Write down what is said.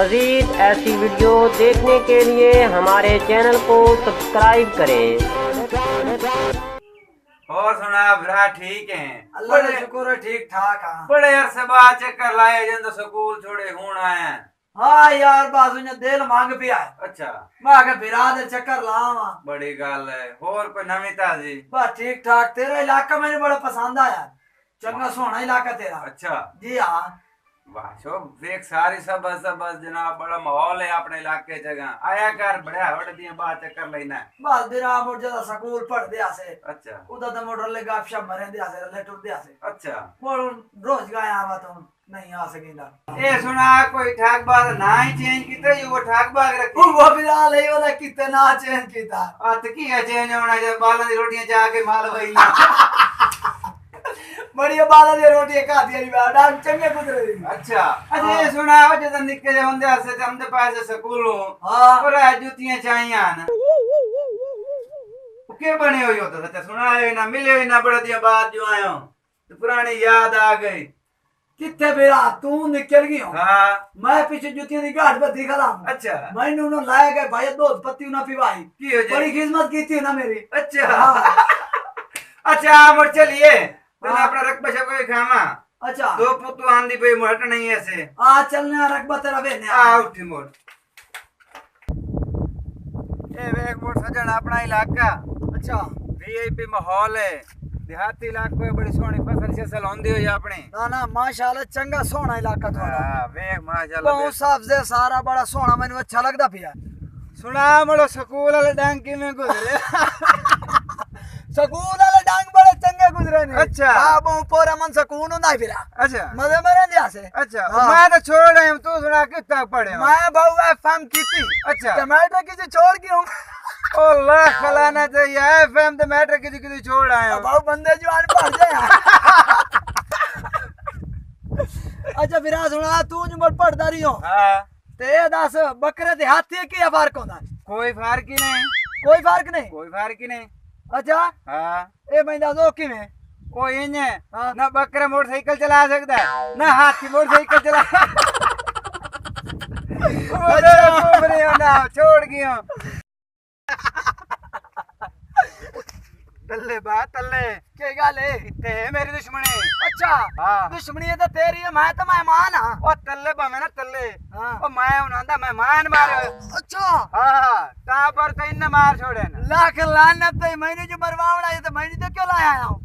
मज़ीद ऐसी वीडियो देखने के लिए हमारे चैनल को सब्सक्राइब करें। और सुना भरा ठीक है? अल्लाह का शुक्र है ठीक ठाक। हाँ बड़े अरसे बाद चक्कर लाए जब तो स्कूल छोड़े हूं आए। हाँ यार बाजू ने दिल मांग पिया है। अच्छा मैं के बिरा दे चक्कर लावा। बड़ी गल है। और कोई नवी ताजी? बस ठीक ठाक। तेरा इलाका मैंने बड़ा पसंद आया, चंगा सोहना इलाका तेरा। अच्छा जी हाँ। वाह शो देख सारी सब बस जनाब बड़ा माहौल है अपने इलाके जगह आया कर बड़ा वड़ दिया बात चक्कर लेना। बस बिरा मोड़ जदा स्कूल पढ़ दिया से। अच्छा उदा तो मोड़ ले गपशप मरे दिया से, ले टुर दिया से। अच्छा मोड़ रोज गया आवा तो नहीं आ सकेगा। ए सुना कोई ठाक बात ना ही चेंज कीता ये वो ठाक बाग रखी वो बिरा ले वाला कितना चेंज कीता। अत की है चेंज होना जब बालन दी रोटियां जाके माल वही बढ़िया बाला दी रोटी खा दिया री डाल चंगे गुजरे। अच्छा अच्छा ये सुना जब निकले होंदे हसे ते हमदे पास स्कूलों हां और जुतियां चाहिए ना के बने हुई होता था सुना है ना मिले ही ना बड़ा दिया बाद जो आयो तो पुरानी याद आ गई। किथे बेरा तू निकल गई हो। हां मैं पीछे जुतियां दी गाठ पर दिखा रहा। अच्छा मैंने उन्होंने लाया गए भाई दूध पत्ती ना पिवाई की हो बड़ी जाए खिदमत की थी ना मेरी। अच्छा हाँ। अच्छा मोर चलिए तो अपना रख बचा कोई खामा अच्छा दो पुतु आंधी पे मोट नहीं ऐसे आ चलने रखबा तेरा बेने आ उठी मोर ए वेग मोर सजन अपना इलाका। अच्छा वीआईपी माहौल है देहाती इलाके में बड़ी सोहनी फसल फसल होंदी हो अपने ना ना माशाल्लाह चंगा सोहना इलाका थोड़ा। हां वेग माशाल्लाह बहुत साफ से सारा बड़ा सोहना मैंने अच्छा लगदा पिया। सुना मड़ो स्कूल वाले डांग में गुजरे स्कूल वाले डांग बड़े चंगे गुजरे ने। अच्छा हां बहु पूरा मन सुकून होंदा फिरा। अच्छा मजे में रहंदे से। अच्छा मैं तो छोड़ रहा हूं तू सुना कितना पढ़े हो? मैं बहु एफएम कीती। अच्छा टमाटर की छोड़ के हूं। ओ लाख खलाना चाहिए एफएम तो मैटर किसी छोड़ आए हो बहु बंदे जवान पढ़ जाए। अच्छा फिर सुना तू जो पढ़दा रही हो हां ते दस बकरे ते हाथी की फर्क होंदा? कोई फर्क ही नहीं कोई फर्क नहीं। कोई फर्क ही नहीं। अच्छा हां ए मैं दसो किवें? कोई इन्हें हाँ। ना बकरा मोटरसाइकिल चला सकता है ना हाथी मोटरसाइकिल चला ना छोड़ गया तल्ले बात तल्ले के गल है? इतने मेरी दुश्मनी। अच्छा हाँ। दुश्मनी है तो तेरी है, मैं तो मेहमान हां। ओ तल्ले भावे ना तल्ले हाँ। ओ मैं उन्हां मेहमान मारे। अच्छा हां ता पर तो इन्ने मार छोड़े ना लाख लानत है। मैंने जो मरवावना है तो मैंने तो क्यों लाया हूं?